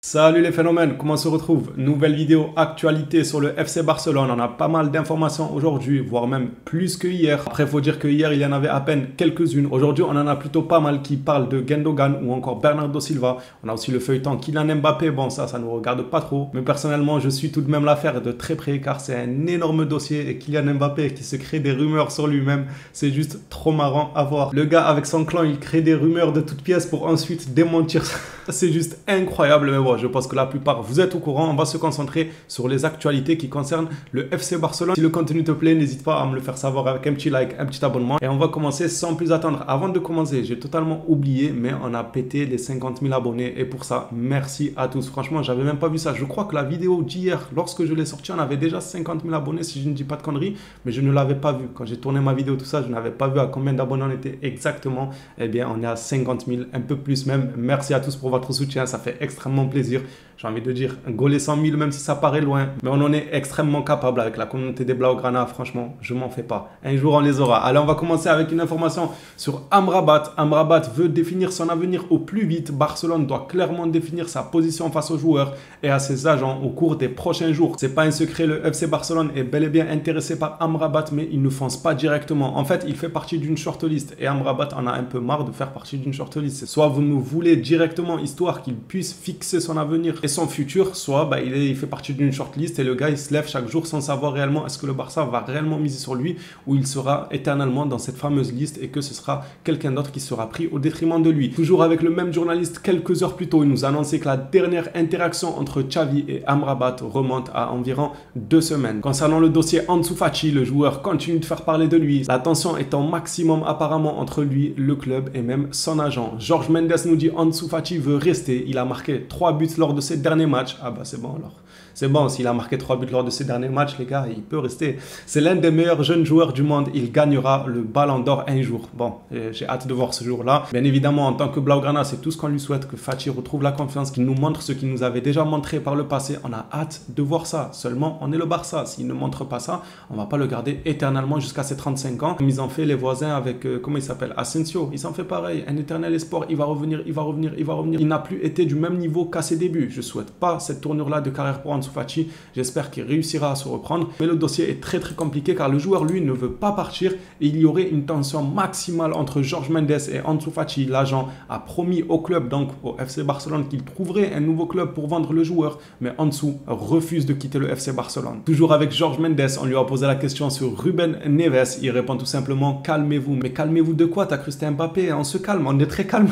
Salut les phénomènes, comment on se retrouve? Nouvelle vidéo actualité sur le FC Barcelone. On a pas mal d'informations aujourd'hui, voire même plus que hier. Après, il faut dire que hier, il y en avait à peine quelques-unes. Aujourd'hui, on en a plutôt pas mal qui parlent de Gundogan ou encore Bernardo Silva. On a aussi le feuilleton Kylian Mbappé. Bon, ça ne nous regarde pas trop. Mais personnellement, je suis tout de même l'affaire de très près car c'est un énorme dossier. Et Kylian Mbappé qui se crée des rumeurs sur lui-même, c'est juste trop marrant à voir. Le gars avec son clan, il crée des rumeurs de toutes pièces pour ensuite démentir ça. C'est juste incroyable, mais bon, je pense que la plupart, vous êtes au courant. On va se concentrer sur les actualités qui concernent le FC Barcelone. Si le contenu te plaît, n'hésite pas à me le faire savoir avec un petit like, un petit abonnement. Et on va commencer sans plus attendre. Avant de commencer, j'ai totalement oublié, mais on a pété les 50 000 abonnés. Et pour ça, merci à tous. Franchement, j'avais même pas vu ça. Je crois que la vidéo d'hier, lorsque je l'ai sortie, on avait déjà 50 000 abonnés, si je ne dis pas de conneries. Mais je ne l'avais pas vu. Quand j'ai tourné ma vidéo, tout ça, je n'avais pas vu à combien d'abonnés on était exactement. Eh bien, on est à 50 000, un peu plus même. Merci à tous pour votre soutien, ça fait extrêmement plaisir. J'ai envie de dire, goler 100 000, même si ça paraît loin, mais on en est extrêmement capable avec la communauté des Blaugrana. Franchement, je m'en fais pas. Un jour, on les aura. Allez, on va commencer avec une information sur Amrabat. Amrabat veut définir son avenir au plus vite. Barcelone doit clairement définir sa position face aux joueurs et à ses agents au cours des prochains jours. C'est pas un secret, le FC Barcelone est bel et bien intéressé par Amrabat, mais il ne fonce pas directement. En fait, il fait partie d'une shortlist et Amrabat en a un peu marre de faire partie d'une shortlist. Soit vous nous voulez directement histoire qu'il puisse fixer son avenir et son futur, soit il fait partie d'une shortlist et le gars il se lève chaque jour sans savoir réellement est-ce que le Barça va réellement miser sur lui ou il sera éternellement dans cette fameuse liste et que ce sera quelqu'un d'autre qui sera pris au détriment de lui. Toujours avec le même journaliste, quelques heures plus tôt, il nous annonçait que la dernière interaction entre Xavi et Amrabat remonte à environ 2 semaines. Concernant le dossier Ansu Fati, le joueur continue de faire parler de lui, la tension étant maximum apparemment entre lui, le club et même son agent. Jorge Mendes nous dit Ansu Fati veut rester, il a marqué 3 buts lors de ses derniers matchs. Ah bah c'est bon alors. C'est bon, s'il a marqué 3 buts lors de ses derniers matchs, les gars, il peut rester. C'est l'un des meilleurs jeunes joueurs du monde. Il gagnera le Ballon d'Or un jour. Bon, j'ai hâte de voir ce jour-là. Bien évidemment, en tant que Blaugrana, c'est tout ce qu'on lui souhaite, que Fati retrouve la confiance, qu'il nous montre ce qu'il nous avait déjà montré par le passé. On a hâte de voir ça. Seulement, on est le Barça. S'il ne montre pas ça, on ne va pas le garder éternellement jusqu'à ses 35 ans. Comme ils ont fait les voisins avec, comment il s'appelle, Asensio. Ils s'en fait pareil. Un éternel espoir. Il va revenir, il va revenir, il va revenir. Il n'a plus été du même niveau qu'à ses débuts. Je ne souhaite pas cette tournure-là de carrière pour Ansu Fati. J'espère qu'il réussira à se reprendre. Mais le dossier est très compliqué car le joueur, lui, ne veut pas partir et il y aurait une tension maximale entre Jorge Mendes et Ansu Fati. L'agent a promis au club, donc au FC Barcelone, qu'il trouverait un nouveau club pour vendre le joueur. Mais Ansu refuse de quitter le FC Barcelone. Toujours avec Jorge Mendes, on lui a posé la question sur Ruben Neves. Il répond tout simplement « Calmez-vous ». Mais calmez-vous de quoi? T'as cru c'était Mbappé? On se calme, on est très calme.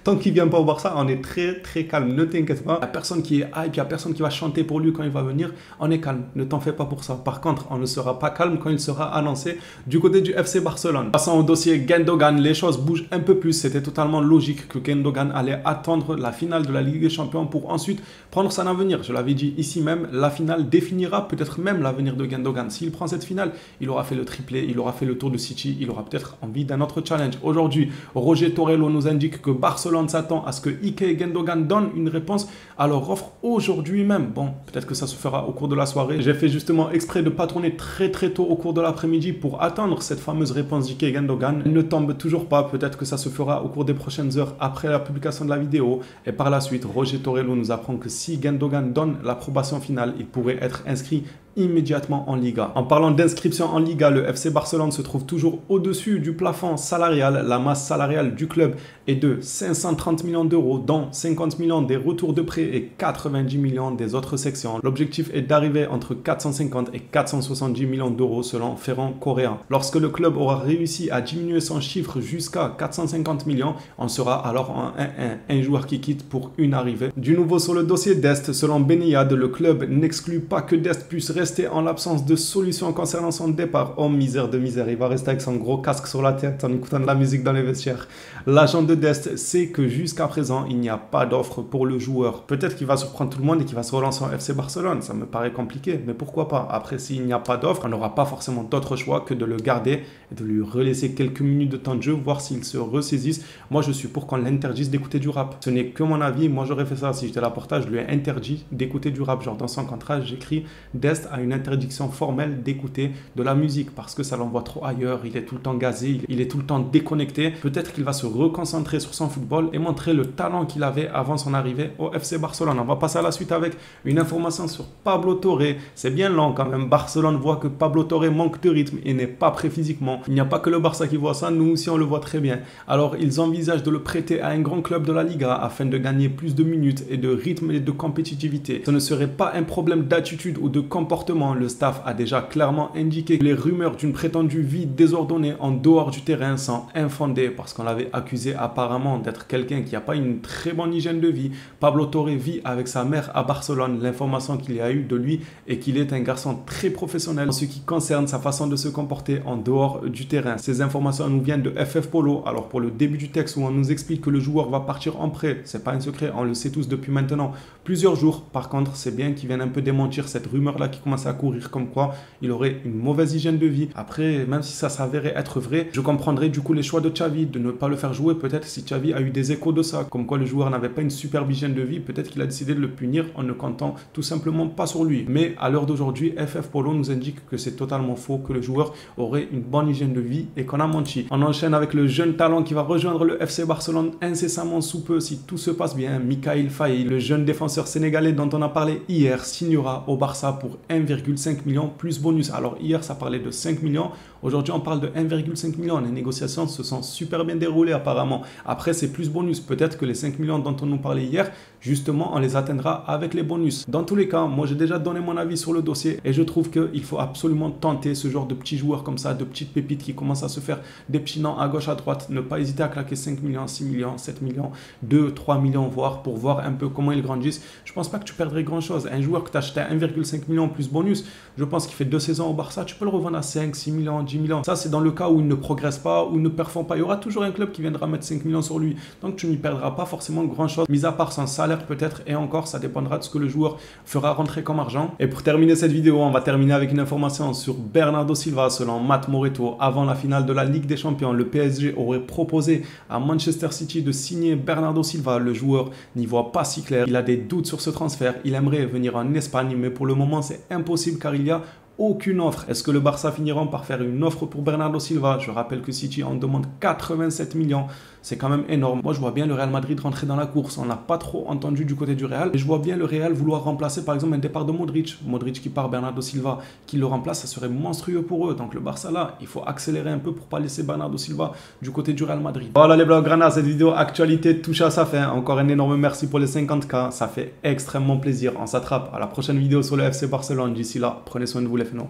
Tant qu'il vient pas au Barça, on est très calme. Ne t'inquiète pas. Il n'y a personne qui est hype, il n'y a personne qui va chanter pour lui quand il va venir. On est calme, ne t'en fais pas pour ça. Par contre, on ne sera pas calme quand il sera annoncé du côté du FC Barcelone. Passant au dossier Gundogan, les choses bougent un peu plus. C'était totalement logique que Gundogan allait attendre la finale de la Ligue des Champions pour ensuite prendre son avenir. Je l'avais dit ici même, la finale définira peut-être même l'avenir de Gundogan. S'il prend cette finale, il aura fait le triplé, il aura fait le tour de City, il aura peut-être envie d'un autre challenge. Aujourd'hui, Roger Torello nous indique que Barcelone s'attend à ce que Ike Gundogan donne une réponse à leur offre aujourd'hui même. Bon, peut-être que ça se fera au cours de la soirée. J'ai fait justement exprès de ne pas tourner très tôt au cours de l'après-midi pour attendre cette fameuse réponse d'Ike Gundogan. Elle ne tombe toujours pas. Peut-être que ça se fera au cours des prochaines heures après la publication de la vidéo. Et par la suite, Roger Torello nous apprend que si Gundogan donne l'approbation finale, il pourrait être inscrit immédiatement en Liga. En parlant d'inscription en Liga, le FC Barcelone se trouve toujours au-dessus du plafond salarial. La masse salariale du club est de 530 millions d'euros, dont 50 millions des retours de prêt et 90 millions des autres sections. L'objectif est d'arriver entre 450 et 470 millions d'euros selon Ferran Coréen. Lorsque le club aura réussi à diminuer son chiffre jusqu'à 450 millions, on sera alors en 1-1, un joueur qui quitte pour une arrivée. Du nouveau sur le dossier d'Est, selon Beniyad, le club n'exclut pas que d'Est puisse rester en l'absence de solution concernant son départ. Oh misère de misère, il va rester avec son gros casque sur la tête en écoutant de la musique dans les vestiaires. L'agent de Dest sait que jusqu'à présent, il n'y a pas d'offre pour le joueur. Peut-être qu'il va surprendre tout le monde et qu'il va se relancer en FC Barcelone. Ça me paraît compliqué, mais pourquoi pas? Après, s'il n'y a pas d'offre, on n'aura pas forcément d'autre choix que de le garder et de lui relaisser quelques minutes de temps de jeu, voir s'il se ressaisisse. Moi, je suis pour qu'on l'interdise d'écouter du rap. Ce n'est que mon avis. Moi, j'aurais fait ça si j'étais à la Porta. Je lui ai interdit d'écouter du rap. Genre, dans son contrat, j'écris Dest a une interdiction formelle d'écouter de la musique parce que ça l'envoie trop ailleurs, il est tout le temps gazé, il est tout le temps déconnecté. Peut-être qu'il va se reconcentrer sur son football et montrer le talent qu'il avait avant son arrivée au FC Barcelone. On va passer à la suite avec une information sur Pablo Torre. C'est bien lent quand même. Barcelone voit que Pablo Torre manque de rythme et n'est pas prêt physiquement. Il n'y a pas que le Barça qui voit ça, nous aussi on le voit très bien. Alors ils envisagent de le prêter à un grand club de la Liga afin de gagner plus de minutes et de rythme et de compétitivité. Ce ne serait pas un problème d'attitude ou de comportement. Le staff a déjà clairement indiqué que les rumeurs d'une prétendue vie désordonnée en dehors du terrain sont infondées parce qu'on l'avait accusé apparemment d'être quelqu'un qui n'a pas une très bonne hygiène de vie. Pablo Torre vit avec sa mère à Barcelone. L'information qu'il y a eu de lui est qu'il est un garçon très professionnel en ce qui concerne sa façon de se comporter en dehors du terrain. Ces informations nous viennent de FF Polo. Alors pour le début du texte où on nous explique que le joueur va partir en prêt, c'est pas un secret, on le sait tous depuis maintenant plusieurs jours. Par contre, c'est bien qu'ils viennent un peu démentir cette rumeur-là qui commence à courir comme quoi il aurait une mauvaise hygiène de vie. Après, même si ça s'avérait être vrai, je comprendrais du coup les choix de Xavi de ne pas le faire jouer. Peut-être si Xavi a eu des échos de ça, comme quoi le joueur n'avait pas une superbe hygiène de vie, peut-être qu'il a décidé de le punir en ne comptant tout simplement pas sur lui. Mais à l'heure d'aujourd'hui, FF Polo nous indique que c'est totalement faux, que le joueur aurait une bonne hygiène de vie et qu'on a menti. On enchaîne avec le jeune talent qui va rejoindre le FC Barcelone incessamment sous peu si tout se passe bien. Mikhail Faye, le jeune défenseur sénégalais dont on a parlé hier, signera au Barça pour 1,5 million plus bonus. Alors hier ça parlait de 5 millions, aujourd'hui on parle de 1,5 million. Les négociations se sont super bien déroulées apparemment. Après c'est plus bonus, peut-être que les 5 millions dont on nous parlait hier, justement on les atteindra avec les bonus. Dans tous les cas, moi j'ai déjà donné mon avis sur le dossier et je trouve qu'il faut absolument tenter ce genre de petits joueurs comme ça, de petites pépites qui commencent à se faire des petits noms à gauche à droite. Ne pas hésiter à claquer 5 millions, 6 millions, 7 millions, 2, 3 millions voire pour voir un peu comment ils grandissent. Je pense pas que tu perdrais grand chose. Un joueur que tu as acheté à 1,5 million plus bonus, je pense qu'il fait 2 saisons au Barça, tu peux le revendre à 5, 6 millions, 10 millions. Ça c'est dans le cas où il ne progresse pas, ou ne performe pas. Il y aura toujours un club qui viendra mettre 5 millions sur lui. Donc tu n'y perdras pas forcément grand chose, mis à part son salaire peut-être, et encore ça dépendra de ce que le joueur fera rentrer comme argent. Et pour terminer cette vidéo, on va terminer avec une information sur Bernardo Silva. Selon Matt Moretto, avant la finale de la Ligue des Champions, le PSG aurait proposé à Manchester City de signer Bernardo Silva. Le joueur n'y voit pas si clair, il a des doutes sur ce transfert, il aimerait venir en Espagne, mais pour le moment c'est impossible car il y a aucune offre. Est-ce que le Barça finira par faire une offre pour Bernardo Silva? Je rappelle que City en demande 87 millions. C'est quand même énorme. Moi, je vois bien le Real Madrid rentrer dans la course. On n'a pas trop entendu du côté du Real. Et je vois bien le Real vouloir remplacer, par exemple, un départ de Modric. Modric qui part, Bernardo Silva qui le remplace, ça serait monstrueux pour eux. Donc le Barça là, il faut accélérer un peu pour pas laisser Bernardo Silva du côté du Real Madrid. Voilà les Blaugrana, cette vidéo actualité touche à sa fin. Encore un énorme merci pour les 50K. Ça fait extrêmement plaisir. On s'attrape à la prochaine vidéo sur le FC Barcelone. D'ici là, prenez soin de vous les fénons.